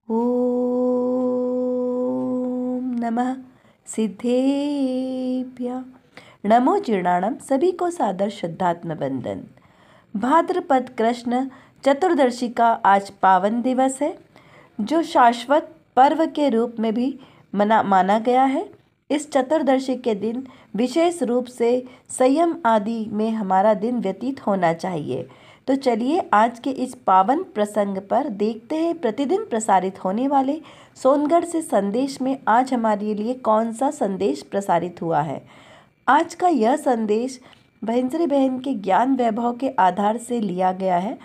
ओम नमः सिद्धेभ्यः। नमो जीर्णाणम। सभी को सादर श्रद्धात्म वंदन। भाद्रपद कृष्ण चतुर्दशी का आज पावन दिवस है, जो शाश्वत पर्व के रूप में भी माना गया है। इस चतुर्दशी के दिन विशेष रूप से संयम आदि में हमारा दिन व्यतीत होना चाहिए। तो चलिए आज के इस पावन प्रसंग पर देखते हैं प्रतिदिन प्रसारित होने वाले सोनगढ़ से संदेश में आज हमारे लिए कौन सा संदेश प्रसारित हुआ है। आज का यह संदेश भंजरी बहन के ज्ञान वैभव के आधार से लिया गया है,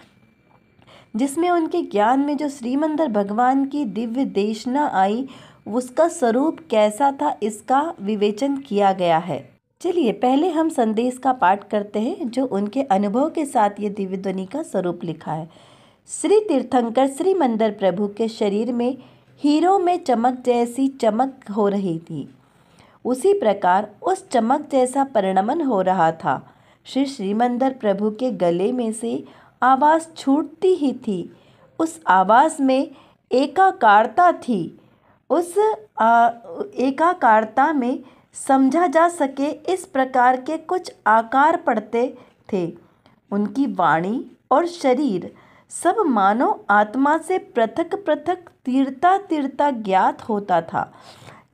जिसमें उनके ज्ञान में जो श्रीमंदिर भगवान की दिव्य देशना आई, उसका स्वरूप कैसा था, इसका विवेचन किया गया है। चलिए पहले हम संदेश का पाठ करते हैं, जो उनके अनुभव के साथ ये दिव्य ध्वनि का स्वरूप लिखा है। श्री तीर्थंकर श्रीमंदिर प्रभु के शरीर में हीरो में चमक जैसी चमक हो रही थी, उसी प्रकार उस चमक जैसा परिणमन हो रहा था। श्री श्रीमंदिर प्रभु के गले में से आवाज़ छूटती ही थी। उस आवाज़ में एकाकारता थी। उस एकाकारता में समझा जा सके इस प्रकार के कुछ आकार पड़ते थे। उनकी वाणी और शरीर सब मानो आत्मा से पृथक पृथक तीरता तीरता ज्ञात होता था।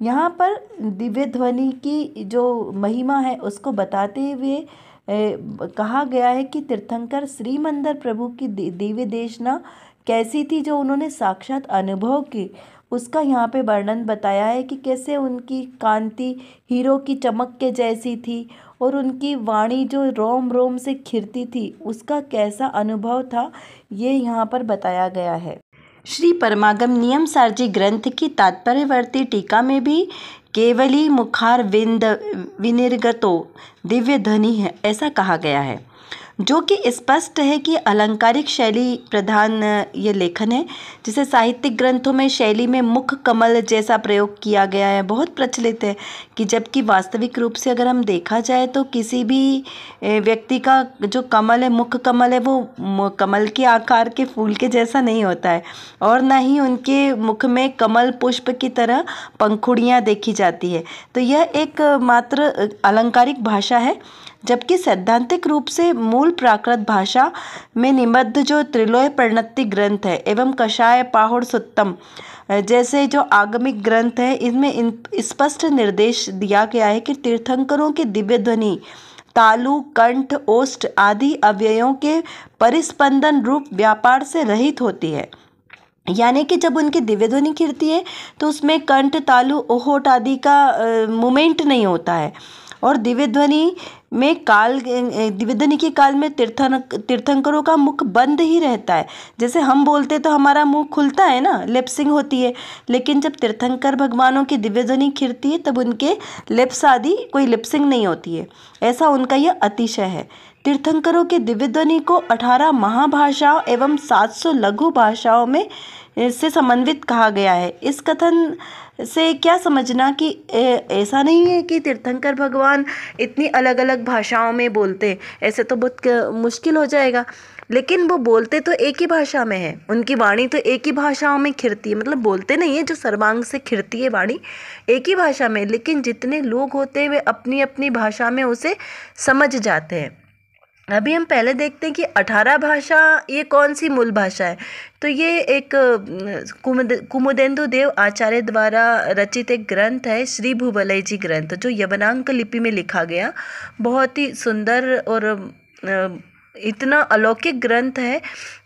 यहाँ पर दिव्य ध्वनि की जो महिमा है उसको बताते हुए कहा गया है कि तीर्थंकर श्रीमंदिर प्रभु की दिव्य देशना कैसी थी, जो उन्होंने साक्षात अनुभव की, उसका यहाँ पे वर्णन बताया है कि कैसे उनकी कांति हीरो की चमक के जैसी थी और उनकी वाणी जो रोम रोम से खिरती थी, उसका कैसा अनुभव था, ये यहाँ पर बताया गया है। श्री परमागम नियम सारजी ग्रंथ की तात्पर्यवर्ती टीका में भी केवली मुखार विनिर्गतो दिव्य ध्वनि है, ऐसा कहा गया है, जो कि स्पष्ट है कि अलंकारिक शैली प्रधान ये लेखन है, जिसे साहित्यिक ग्रंथों में शैली में मुख कमल जैसा प्रयोग किया गया है, बहुत प्रचलित है। कि जबकि वास्तविक रूप से अगर हम देखा जाए तो किसी भी व्यक्ति का जो कमल है, मुख कमल है, वो कमल के आकार के फूल के जैसा नहीं होता है, और ना ही उनके मुख में कमल पुष्प की तरह पंखुड़ियाँ देखी जाती है। तो यह एक मात्र अलंकारिक भाषा है, जबकि सैद्धांतिक रूप से मूल प्राकृत भाषा में निबद्ध जो त्रिलोय प्रणति ग्रंथ है एवं कषाय पाहुड़ सुत्तम जैसे जो आगमिक ग्रंथ है, इनमें स्पष्ट निर्देश दिया गया है कि तीर्थंकरों की दिव्य ध्वनि तालु, कंठ, ओष्ठ आदि अवयवों के परिस्पंदन रूप व्यापार से रहित होती है। यानी कि जब उनकी दिव्य ध्वनि खिरती है तो उसमें कंठ, तालु, ओहोट आदि का मूवमेंट नहीं होता है। और दिव्य ध्वनि के काल में तीर्थंकरों का मुख बंद ही रहता है। जैसे हम बोलते तो हमारा मुंह खुलता है ना, लिप्सिंग होती है, लेकिन जब तीर्थंकर भगवानों की दिव्य ध्वनि खिरती है तब उनके लिप्स आदि कोई लिप्सिंग नहीं होती है। ऐसा उनका यह अतिशय है। तीर्थंकरों की दिव्य ध्वनि को 18 महाभाषाओं एवं 700 लघु भाषाओं में से समन्वित कहा गया है। इस कथन से क्या समझना कि ऐसा नहीं है कि तीर्थंकर भगवान इतनी अलग अलग भाषाओं में बोलते, ऐसे तो बहुत मुश्किल हो जाएगा। लेकिन वो बोलते तो एक ही भाषा में है, उनकी वाणी तो एक ही भाषाओं में खिरती है, मतलब बोलते नहीं है जो सर्वांग से खिरती है वाणी एक ही भाषा में, लेकिन जितने लोग होते हैं वे अपनी अपनी भाषा में उसे समझ जाते हैं। अभी हम पहले देखते हैं कि 18 भाषा ये कौन सी मूल भाषा है। तो ये एक कुमुदेन्दु देव आचार्य द्वारा रचित एक ग्रंथ है, श्री भूवलय जी ग्रंथ, जो यवनांक लिपि में लिखा गया। बहुत ही सुंदर और इतना अलौकिक ग्रंथ है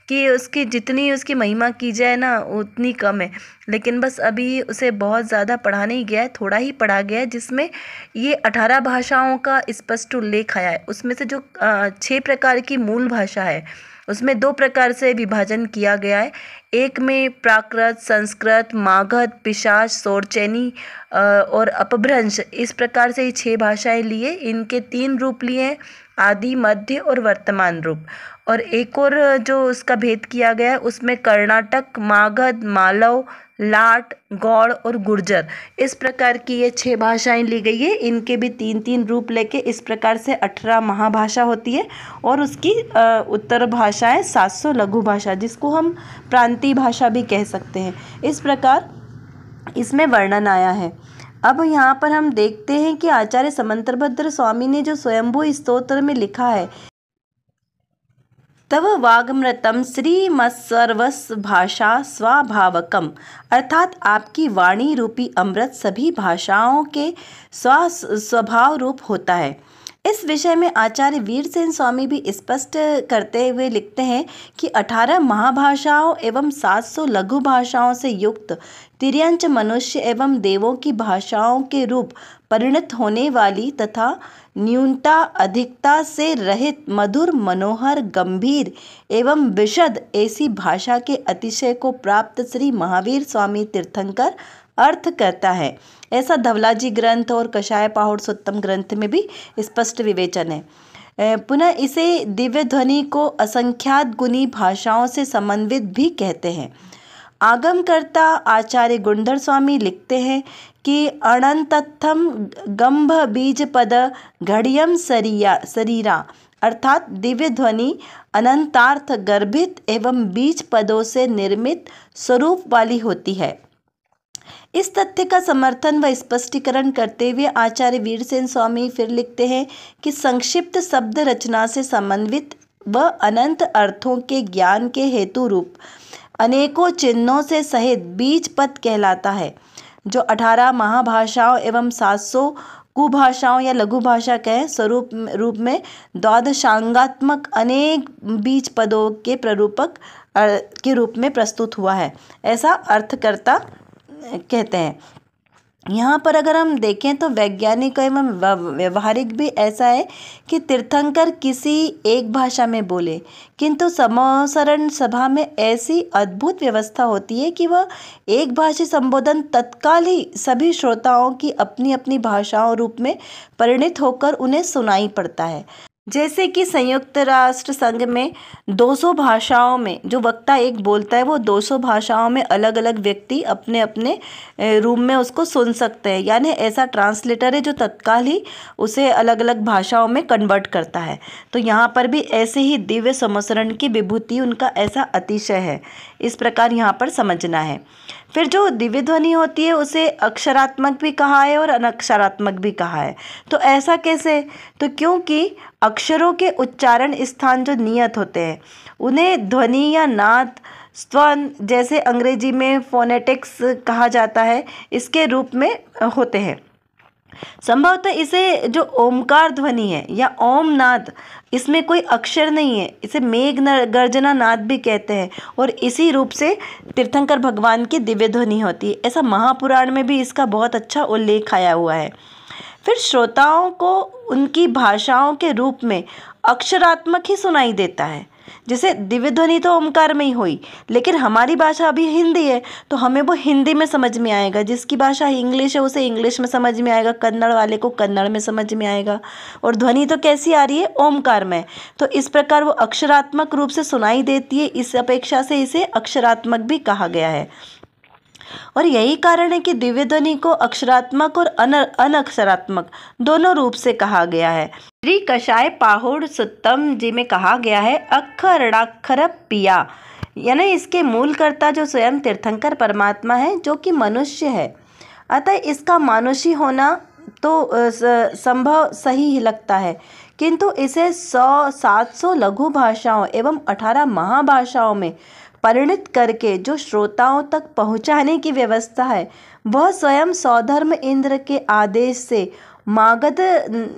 कि उसकी जितनी उसकी महिमा की जाए ना उतनी कम है। लेकिन बस अभी उसे बहुत ज़्यादा पढ़ा नहीं गया है, थोड़ा ही पढ़ा गया है, जिसमें ये 18 भाषाओं का स्पष्ट उल्लेख आया है। उसमें से जो 6 प्रकार की मूल भाषा है, उसमें 2 प्रकार से विभाजन किया गया है। एक में प्राकृत, संस्कृत, मागध, पिशाच, सोरचैनी और अपभ्रंश, इस प्रकार से ये 6 भाषाएं लिए। इनके 3 रूप लिए हैं, आदि, मध्य और वर्तमान रूप। और एक और जो उसका भेद किया गया है, उसमें कर्नाटक, मागध, मालव, लाट, गौड़ और गुर्जर, इस प्रकार की ये 6 भाषाएं ली गई है। इनके भी 3-3 रूप लेके इस प्रकार से 18 महाभाषा होती है और उसकी उत्तर भाषाएं 700 लघु भाषा, जिसको हम प्रांतीय भाषा भी कह सकते हैं। इस प्रकार इसमें वर्णन आया है। अब यहाँ पर हम देखते हैं कि आचार्य समंतरभद्र स्वामी ने जो स्वयंभू स्तोत्र में लिखा है, तव वाग्मृतम श्रीमत्सर्वस भाषा स्वाभावकम, अर्थात आपकी वाणी रूपी अमृत सभी भाषाओं के स्वभाव रूप होता है। इस विषय में आचार्य वीरसेन स्वामी भी स्पष्ट करते हुए लिखते हैं कि 18 महाभाषाओं एवं 700 लघु भाषाओं से युक्त तिर्यंच मनुष्य एवं देवों की भाषाओं के रूप परिणत होने वाली तथा न्यूनता अधिकता से रहित मधुर मनोहर गंभीर एवं विशद ऐसी भाषा के अतिशय को प्राप्त श्री महावीर स्वामी तीर्थंकर अर्थ करता है। ऐसा धवलाजी ग्रंथ और कषाय पाहुड़ सुत्तम ग्रंथ में भी स्पष्ट विवेचन है। पुनः इसे दिव्य ध्वनि को असंख्यात गुनी भाषाओं से समन्वित भी कहते हैं। आगमकर्ता आचार्य गुंडर स्वामी लिखते हैं कि अनंतत्थम गंभ बीज पद घड़ियम शरीरा, अर्थात दिव्य ध्वनि अनंतार्थ गर्भित एवं बीज पदों से निर्मित स्वरूप वाली होती है। इस तथ्य का समर्थन व स्पष्टीकरण करते हुए आचार्य वीरसेन स्वामी फिर लिखते हैं कि संक्षिप्त शब्द रचना से समन्वित व अनंत अर्थों के ज्ञान के हेतु रूप अनेकों चिन्हों से सहित बीज पद कहलाता है, जो 18 महाभाषाओं एवं 700 कुभाषाओं या लघु भाषा के स्वरूप रूप में द्वादशांगात्मक अनेक बीज पदों के प्ररूपक के रूप में प्रस्तुत हुआ है, ऐसा अर्थकर्ता कहते हैं। यहाँ पर अगर हम देखें तो वैज्ञानिक एवं व्यवहारिक भी ऐसा है कि तीर्थंकर किसी एक भाषा में बोले, किंतु समसरण सभा में ऐसी अद्भुत व्यवस्था होती है कि वह एक भाषी संबोधन तत्काल ही सभी श्रोताओं की अपनी अपनी भाषाओं रूप में परिणित होकर उन्हें सुनाई पड़ता है। जैसे कि संयुक्त राष्ट्र संघ में 200 भाषाओं में जो वक्ता एक बोलता है, वो 200 भाषाओं में अलग अलग व्यक्ति अपने अपने रूम में उसको सुन सकते हैं, यानी ऐसा ट्रांसलेटर है जो तत्काल ही उसे अलग अलग भाषाओं में कन्वर्ट करता है। तो यहाँ पर भी ऐसे ही दिव्य समसरण की विभूति उनका ऐसा अतिशय है, इस प्रकार यहाँ पर समझना है। फिर जो दिव्य ध्वनि होती है उसे अक्षरात्मक भी कहा है और अनक्षरात्मक भी कहा है। तो ऐसा कैसे? तो क्योंकि अक्षरों के उच्चारण स्थान जो नियत होते हैं उन्हें ध्वनि या नाद स्वन, जैसे अंग्रेजी में फोनेटिक्स कहा जाता है, इसके रूप में होते हैं। संभवतः इसे जो ओमकार ध्वनि है या ओम नाद, इसमें कोई अक्षर नहीं है, इसे मेघ गर्जना नाद भी कहते हैं और इसी रूप से तीर्थंकर भगवान की दिव्य ध्वनि होती है। ऐसा महापुराण में भी इसका बहुत अच्छा उल्लेख आया हुआ है। फिर श्रोताओं को उनकी भाषाओं के रूप में अक्षरात्मक ही सुनाई देता है। जैसे दिव्य ध्वनि तो ओमकार में ही हुई, लेकिन हमारी भाषा अभी हिंदी है तो हमें वो हिंदी में समझ में आएगा, जिसकी भाषा इंग्लिश है उसे इंग्लिश में समझ में आएगा, कन्नड़ वाले को कन्नड़ में समझ में आएगा, और ध्वनि तो कैसी आ रही है? ओमकार में। तो इस प्रकार वो अक्षरात्मक रूप से सुनाई देती है, इस अपेक्षा से इसे अक्षरात्मक भी कहा गया है। और यही कारण है कि दिव्य ध्वनि को अक्षरात्मक और अनक्षरात्मक दोनों रूप से कहा गया है। श्री कषाय पाहुड़ सुत्तम जी में कहा गया है अक्षराक्षर पिया, यानी इसके मूलकर्ता जो स्वयं तीर्थंकर परमात्मा है, जो कि मनुष्य है। अतः इसका मानुषी होना तो संभव सही ही लगता है, किंतु इसे 100-700 लघु भाषाओं एवं 18 महाभाषाओं में परिणित करके जो श्रोताओं तक पहुँचाने की व्यवस्था है, वह स्वयं सौधर्म इंद्र के आदेश से मागध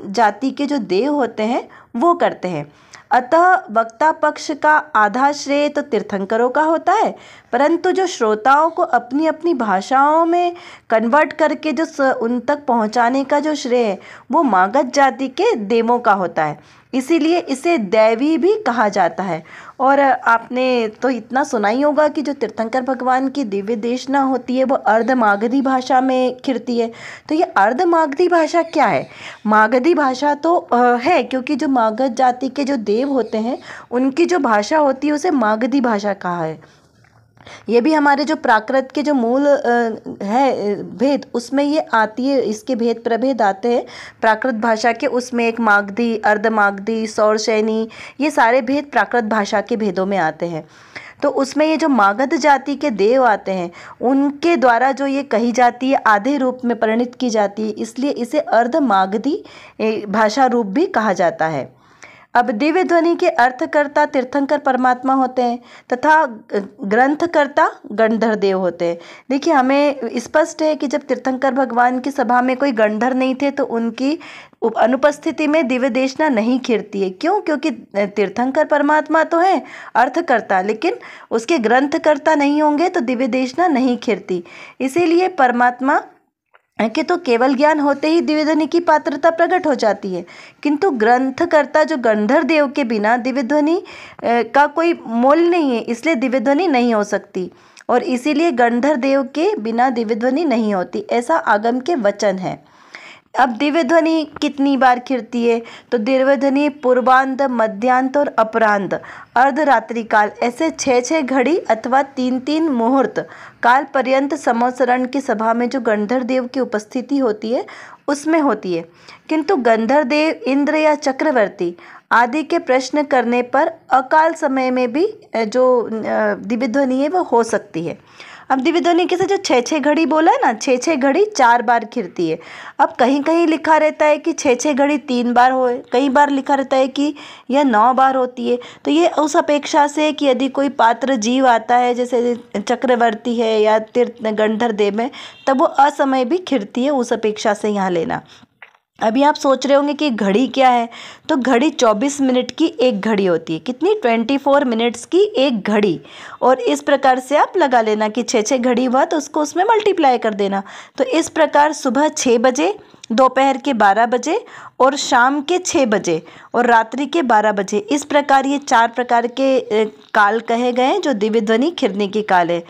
जाति के जो देव होते हैं वो करते हैं। अतः वक्ता पक्ष का आधा श्रेय तो तीर्थंकरों का होता है, परंतु जो श्रोताओं को अपनी अपनी भाषाओं में कन्वर्ट करके जो उन तक पहुंचाने का जो श्रेय है वो मागध जाति के देवों का होता है। इसीलिए इसे दैवी भी कहा जाता है। और आपने तो इतना सुना ही होगा कि जो तीर्थंकर भगवान की दिव्य देशना होती है वो अर्धमागधी भाषा में खिरती है। तो ये अर्धमागधी भाषा क्या है? मागधी भाषा तो है, क्योंकि जो मागध जाति के जो देव होते हैं उनकी जो भाषा होती है उसे मागधी भाषा कहा है। ये भी हमारे जो प्राकृत के जो मूल है भेद, उसमें ये आती है, इसके भेद प्रभेद आते हैं प्राकृत भाषा के। उसमें एक मागधी, अर्धमागधी, सौरशैनी, ये सारे भेद प्राकृत भाषा के भेदों में आते हैं। तो उसमें ये जो मागध जाति के देव आते हैं, उनके द्वारा जो ये कही जाती है, आधे रूप में परिणित की जाती है, इसलिए इसे अर्धमागधी भाषा रूप भी कहा जाता है। अब दिव्य ध्वनि के अर्थकर्ता तीर्थंकर परमात्मा होते हैं तथा ग्रंथकर्ता गणधर देव होते हैं। देखिए, हमें स्पष्ट है कि जब तीर्थंकर भगवान की सभा में कोई गणधर नहीं थे तो उनकी अनुपस्थिति में दिव्य देशना नहीं खिरती है। क्यों? क्योंकि तीर्थंकर परमात्मा तो है अर्थकर्ता, लेकिन उसके ग्रंथकर्ता नहीं होंगे तो दिव्य देशना नहीं खिरती। इसीलिए परमात्मा कि तो केवल ज्ञान होते ही दिव्य ध्वनि की पात्रता प्रकट हो जाती है, किंतु ग्रंथकर्ता जो गंधर्व देव के बिना दिव्य ध्वनि का कोई मोल नहीं है, इसलिए दिव्य ध्वनि नहीं हो सकती, और इसीलिए गंधर्व देव के बिना दिव्य ध्वनि नहीं होती, ऐसा आगम के वचन है। अब दिव्य ध्वनि कितनी बार खिरती है? तो दिव्य ध्वनि पूर्वांध, मध्यांत और अपरांध, अर्धरात्रि काल, ऐसे 6-6 घड़ी अथवा 3-3 मुहूर्त काल पर्यंत समोसरण की सभा में जो गंधर्व देव की उपस्थिति होती है उसमें होती है। किंतु गंधर्व देव, इंद्र या चक्रवर्ती आदि के प्रश्न करने पर अकाल समय में भी जो दिव्य ध्वनि है वो हो सकती है। अब दिव्य ध्वनि के से जो 6-6 घड़ी बोला है ना, 6-6 घड़ी 4 बार खिरती है। अब कहीं कहीं लिखा रहता है कि 6-6 घड़ी 3 बार हो, कई बार लिखा रहता है कि यह 9 बार होती है। तो ये उस अपेक्षा से कि यदि कोई पात्र जीव आता है, जैसे चक्रवर्ती है या तीर्थ गंधर्व देव है, तब वो असमय भी खिरती है, उस अपेक्षा से यहाँ लेना। अभी आप सोच रहे होंगे कि घड़ी क्या है, तो घड़ी 24 मिनट की एक घड़ी होती है। कितनी? 24 मिनट्स की एक घड़ी। और इस प्रकार से आप लगा लेना कि 6-6 घड़ी हुआ तो उसको उसमें मल्टीप्लाई कर देना। तो इस प्रकार सुबह 6 बजे, दोपहर के 12 बजे और शाम के 6 बजे और रात्रि के 12 बजे, इस प्रकार ये 4 प्रकार के काल कहे गए हैं जो दिव्य ध्वनि खिरने के काल है।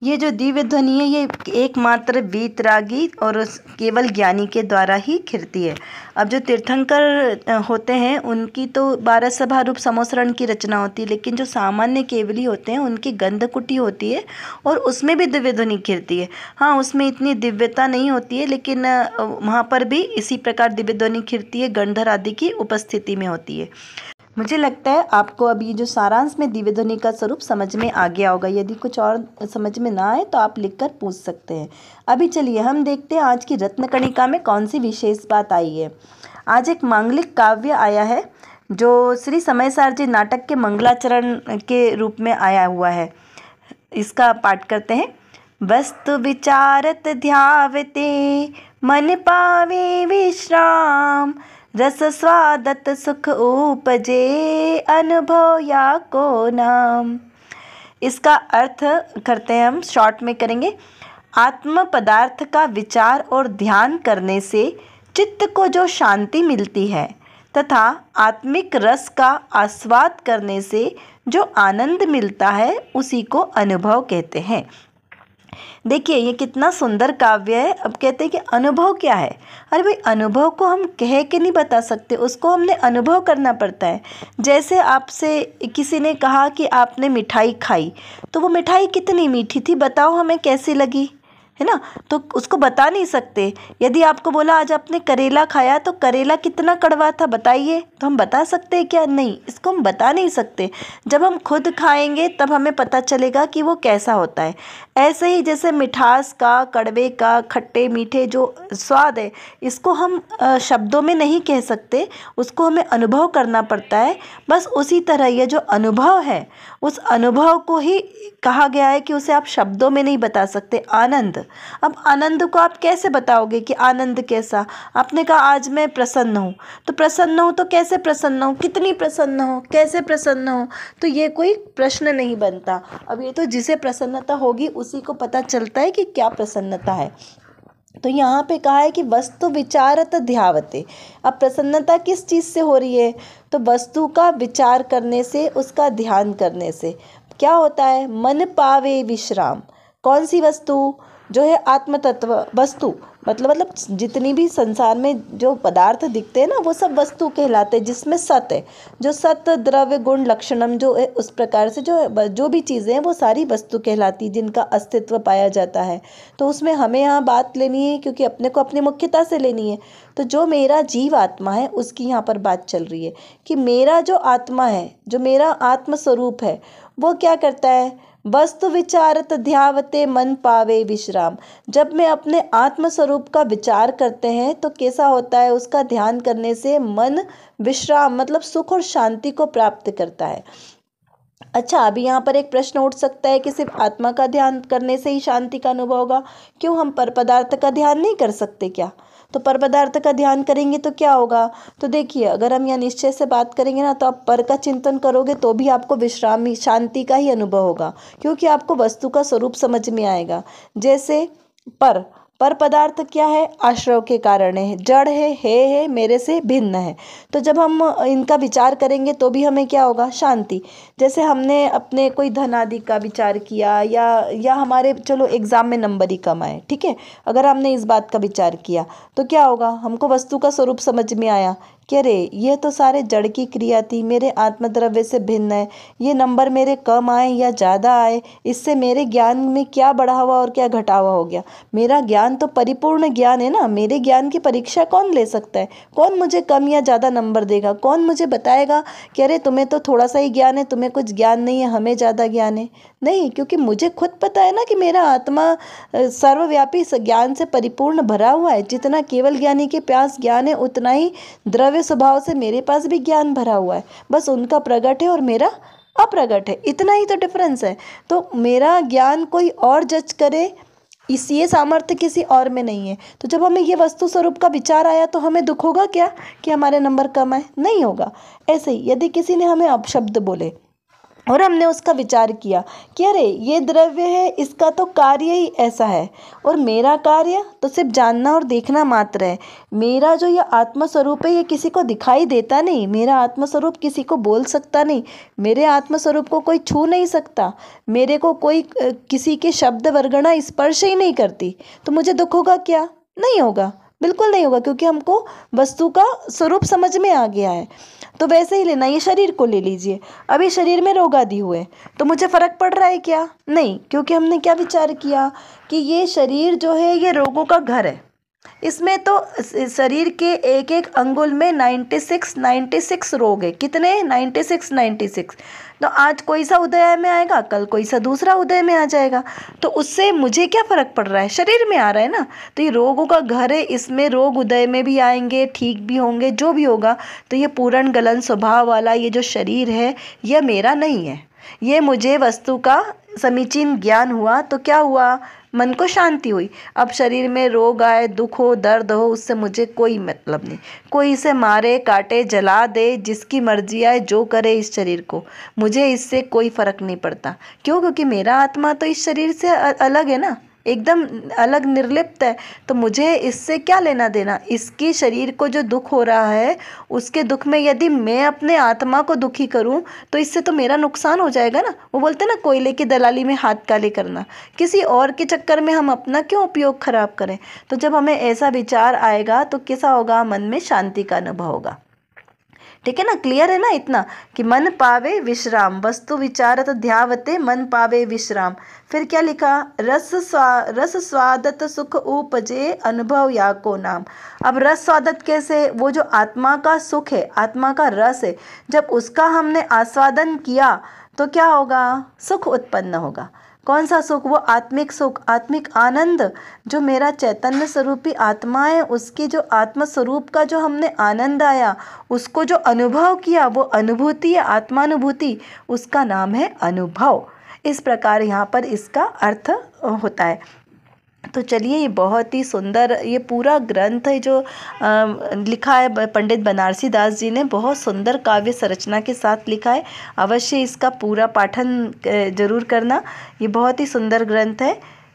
ये जो दिव्य ध्वनि है ये एकमात्र वीतरागी और केवल ज्ञानी के द्वारा ही खिरती है। अब जो तीर्थंकर होते हैं उनकी तो 12 सभा रूप समोसरण की रचना होती है, लेकिन जो सामान्य केवली होते हैं उनकी गंधकुटी होती है और उसमें भी दिव्य ध्वनि खिरती है। हाँ, उसमें इतनी दिव्यता नहीं होती है, लेकिन वहाँ पर भी इसी प्रकार दिव्य ध्वनि खिरती है, गंधर्व आदि की उपस्थिति में होती है। मुझे लगता है आपको अब ये जो सारांश में दिव्य ध्वनि का स्वरूप समझ में आ गया होगा। यदि कुछ और समझ में ना आए तो आप लिखकर पूछ सकते हैं। अभी चलिए हम देखते हैं आज की रत्नकणिका में कौन सी विशेष बात आई है। आज एक मांगलिक काव्य आया है जो श्री समयसार जी नाटक के मंगलाचरण के रूप में आया हुआ है। इसका पाठ करते हैं। वस्तु विचारत ध्यावते मन पावे विश्राम, रस स्वादत सुख उपजे अनुभव या को नाम। इसका अर्थ करते हैं, हम शॉर्ट में करेंगे। आत्म पदार्थ का विचार और ध्यान करने से चित्त को जो शांति मिलती है तथा आत्मिक रस का आस्वाद करने से जो आनंद मिलता है उसी को अनुभव कहते हैं। देखिए ये कितना सुंदर काव्य है। अब कहते हैं कि अनुभव क्या है। अरे भाई, अनुभव को हम कह के नहीं बता सकते, उसको हमने अनुभव करना पड़ता है। जैसे आपसे किसी ने कहा कि आपने मिठाई खाई, तो वो मिठाई कितनी मीठी थी बताओ हमें, कैसी लगी, है ना। तो उसको बता नहीं सकते। यदि आपको बोला आज आपने करेला खाया तो करेला कितना कड़वा था बताइए, तो हम बता सकते हैं क्या? नहीं, इसको हम बता नहीं सकते। जब हम खुद खाएंगे तब हमें पता चलेगा कि वो कैसा होता है। ऐसे ही जैसे मिठास का, कड़वे का, खट्टे मीठे जो स्वाद है, इसको हम शब्दों में नहीं कह सकते, उसको हमें अनुभव करना पड़ता है। बस उसी तरह ये जो अनुभव है, उस अनुभव को ही कहा गया है कि उसे आप शब्दों में नहीं बता सकते। आनंद, अब आनंद को आप कैसे बताओगे कि आनंद कैसा? आपने कहा आज मैं प्रसन्न हूँ, तो प्रसन्न हूँ तो कैसे प्रसन्न हूँ, कितनी प्रसन्न हो, कैसे प्रसन्न हो, तो ये कोई प्रश्न नहीं बनता। अब ये तो जिसे प्रसन्नता होगी उसी को पता चलता है कि क्या प्रसन्नता है। तो यहाँ पे कहा है कि वस्तु विचारत ध्यावते। अब प्रसन्नता किस चीज़ से हो रही है? तो वस्तु का विचार करने से, उसका ध्यान करने से। क्या होता है? मन पावे विश्राम, कौन सी वस्तु? जो है आत्म तत्व वस्तु, मतलब जितनी भी संसार में जो पदार्थ दिखते हैं ना वो सब वस्तु कहलाते हैं, जिसमें सत है। जो सत द्रव्य गुण लक्षणम जो है उस प्रकार से जो भी चीज़ें हैं वो सारी वस्तु कहलाती, जिनका अस्तित्व पाया जाता है। तो उसमें हमें यहाँ बात लेनी है, क्योंकि अपने को अपनी मुख्यता से लेनी है। तो जो मेरा जीव आत्मा है उसकी यहाँ पर बात चल रही है कि मेरा जो आत्मा है, जो मेरा आत्म स्वरूप है, वो क्या करता है? वस्तु विचारत ध्यावते मन पावे विश्राम। जब मैं अपने आत्म स्वरूप का विचार करते हैं तो कैसा होता है? उसका ध्यान करने से मन विश्राम मतलब सुख और शांति को प्राप्त करता है। अच्छा, अभी यहाँ पर एक प्रश्न उठ सकता है कि सिर्फ आत्मा का ध्यान करने से ही शांति का अनुभव होगा, क्यों हम पर पदार्थ का ध्यान नहीं कर सकते क्या? तो पर पदार्थ का ध्यान करेंगे तो क्या होगा? तो देखिए, अगर हम यहाँ निश्चय से बात करेंगे ना, तो आप पर का चिंतन करोगे तो भी आपको विश्राम शांति का ही अनुभव होगा, क्योंकि आपको वस्तु का स्वरूप समझ में आएगा। जैसे पर पदार्थ क्या है? आश्रव के कारण है, जड़ है, मेरे से भिन्न है। तो जब हम इनका विचार करेंगे तो भी हमें क्या होगा? शांति। जैसे हमने अपने कोई धन आदि का विचार किया या हमारे चलो एग्जाम में नंबर ही कम आए, ठीक है, अगर हमने इस बात का विचार किया तो क्या होगा? हमको वस्तु का स्वरूप समझ में आया कि अरे ये तो सारे जड़ की क्रिया थी, मेरे आत्मद्रव्य से भिन्न है। ये नंबर मेरे कम आए या ज़्यादा आए, इससे मेरे ज्ञान में क्या बढ़ावा और क्या घटावा हो गया? मेरा ज्ञान तो परिपूर्ण ज्ञान है ना। मेरे ज्ञान की परीक्षा कौन ले सकता है? कौन मुझे कम या ज़्यादा नंबर देगा? कौन मुझे बताएगा कि अरे तुम्हें तो थोड़ा सा ही ज्ञान है, तुम्हें कुछ ज्ञान नहीं है, हमें ज़्यादा ज्ञान है? नहीं, क्योंकि मुझे खुद पता है ना कि मेरा आत्मा सर्वव्यापी ज्ञान से परिपूर्ण भरा हुआ है। जितना केवल ज्ञानी के पास ज्ञान है, उतना ही द्रव्य स्वभाव से मेरे पास भी ज्ञान भरा हुआ है। बस उनका प्रकट है और मेरा अप्रगट है, इतना ही तो डिफरेंस है। तो मेरा ज्ञान कोई और जज करे, ये सामर्थ्य किसी और में नहीं है। तो जब हमें ये वस्तु स्वरूप का विचार आया तो हमें दुख होगा क्या कि हमारे नंबर कम आए? नहीं होगा। ऐसे ही यदि किसी ने हमें अपशब्द बोले और हमने उसका विचार किया कि अरे ये द्रव्य है, इसका तो कार्य ही ऐसा है, और मेरा कार्य तो सिर्फ जानना और देखना मात्र है। मेरा जो ये आत्मस्वरूप है ये किसी को दिखाई देता नहीं, मेरा आत्मस्वरूप किसी को बोल सकता नहीं, मेरे आत्मस्वरूप को कोई छू नहीं सकता, मेरे को कोई किसी के शब्द वर्गणा स्पर्श ही नहीं करती। तो मुझे दुख होगा क्या? नहीं होगा, बिल्कुल नहीं होगा, क्योंकि हमको वस्तु का स्वरूप समझ में आ गया है। तो वैसे ही लेना, ये शरीर को ले लीजिए। अभी शरीर में रोग आदि हुए तो मुझे फर्क पड़ रहा है क्या? नहीं, क्योंकि हमने क्या विचार किया कि ये शरीर जो है ये रोगों का घर है। इसमें तो शरीर के एक एक अंगुल में 96 रोग है। कितने? 96। तो आज कोई सा उदय में आएगा, कल कोई सा दूसरा उदय में आ जाएगा। तो उससे मुझे क्या फ़र्क पड़ रहा है? शरीर में आ रहा है ना। तो ये रोगों का घर है, इसमें रोग उदय में भी आएंगे, ठीक भी होंगे, जो भी होगा। तो ये पूर्ण गलन स्वभाव वाला ये जो शरीर है यह मेरा नहीं है। ये मुझे वस्तु का समीचीन ज्ञान हुआ तो क्या हुआ? मन को शांति हुई। अब शरीर में रोग आए, दुख हो, दर्द हो, उससे मुझे कोई मतलब नहीं। कोई इसे मारे, काटे, जला दे, जिसकी मर्जी आए जो करे इस शरीर को, मुझे इससे कोई फर्क नहीं पड़ता। क्यों? क्योंकि मेरा आत्मा तो इस शरीर से अलग है ना, एकदम अलग, निर्लिप्त है। तो मुझे इससे क्या लेना देना? इसकी शरीर को जो दुख हो रहा है उसके दुख में यदि मैं अपने आत्मा को दुखी करूं तो इससे तो मेरा नुकसान हो जाएगा ना। वो बोलते ना, कोयले की दलाली में हाथ काले करना। किसी और के चक्कर में हम अपना क्यों उपयोग खराब करें? तो जब हमें ऐसा विचार आएगा तो कैसा होगा? मन में शांति का अनुभव होगा। ठीक है ना? क्लियर है ना इतना कि मन पावे विश्राम, वस्तु विचारत ध्यावते मन पावे विश्राम। फिर क्या लिखा? रस स्वादत सुख उपजे अनुभव या को नाम। अब रस स्वादत कैसे? वो जो आत्मा का सुख है, आत्मा का रस है, जब उसका हमने आस्वादन किया तो क्या होगा? सुख उत्पन्न होगा। कौन सा सुख? वो आत्मिक सुख, आत्मिक आनंद। जो मेरा चैतन्य स्वरूपी आत्मा है उसके जो आत्म स्वरूप का जो हमने आनंद आया, उसको जो अनुभव किया, वो अनुभूति है, आत्मानुभूति, उसका नाम है अनुभव। इस प्रकार यहाँ पर इसका अर्थ होता है। तो चलिए, ये बहुत ही सुंदर ये पूरा ग्रंथ है जो लिखा है पंडित बनारसी दास जी ने, बहुत सुंदर काव्य संरचना के साथ लिखा है। अवश्य इसका पूरा पाठन जरूर करना, ये बहुत ही सुंदर ग्रंथ है।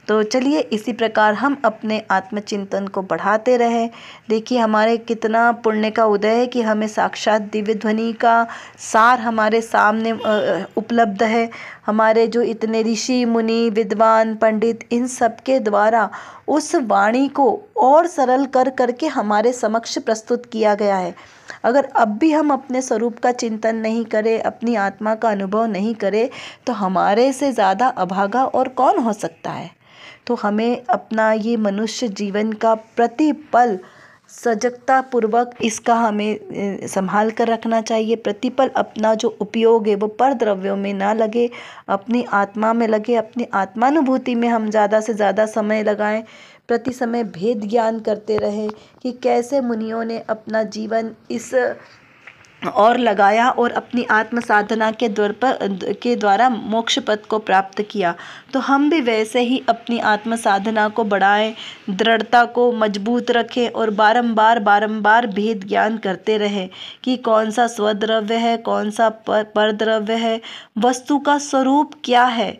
तो चलिए इसी प्रकार हम अपने आत्मचिंतन को बढ़ाते रहें। देखिए हमारे कितना पुण्य का उदय है कि हमें साक्षात दिव्य ध्वनि का सार हमारे सामने उपलब्ध है। हमारे जो इतने ऋषि मुनि विद्वान पंडित इन सब के द्वारा उस वाणी को और सरल कर करके हमारे समक्ष प्रस्तुत किया गया है। अगर अब भी हम अपने स्वरूप का चिंतन नहीं करें, अपनी आत्मा का अनुभव नहीं करें, तो हमारे से ज़्यादा अभागा और कौन हो सकता है। तो हमें अपना ये मनुष्य जीवन का प्रतिपल सजगता पूर्वक इसका हमें संभाल कर रखना चाहिए। प्रतिपल अपना जो उपयोग है वो पर द्रव्यों में ना लगे, अपनी आत्मा में लगे, अपनी आत्मानुभूति में हम ज़्यादा से ज़्यादा समय लगाएं। प्रति समय भेद ज्ञान करते रहें कि कैसे मुनियों ने अपना जीवन इस और लगाया और अपनी आत्म साधना के द्वारा मोक्ष पद को प्राप्त किया। तो हम भी वैसे ही अपनी आत्म साधना को बढ़ाएं, दृढ़ता को मजबूत रखें और बारंबार भेद ज्ञान करते रहें कि कौन सा स्वद्रव्य है, कौन सा परद्रव्य है, वस्तु का स्वरूप क्या है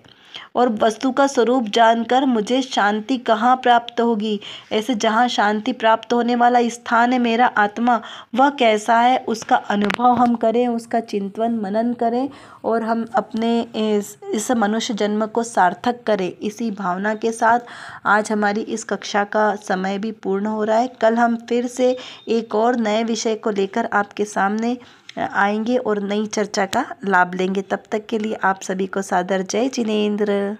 और वस्तु का स्वरूप जानकर मुझे शांति कहाँ प्राप्त होगी। ऐसे जहाँ शांति प्राप्त होने वाला स्थान है मेरा आत्मा, वह कैसा है उसका अनुभव हम करें, उसका चिंतन मनन करें और हम अपने इस मनुष्य जन्म को सार्थक करें। इसी भावना के साथ आज हमारी इस कक्षा का समय भी पूर्ण हो रहा है। कल हम फिर से एक और नए विषय को लेकर आपके सामने आएंगे और नई चर्चा का लाभ लेंगे। तब तक के लिए आप सभी को सादर जय जिनेंद्र।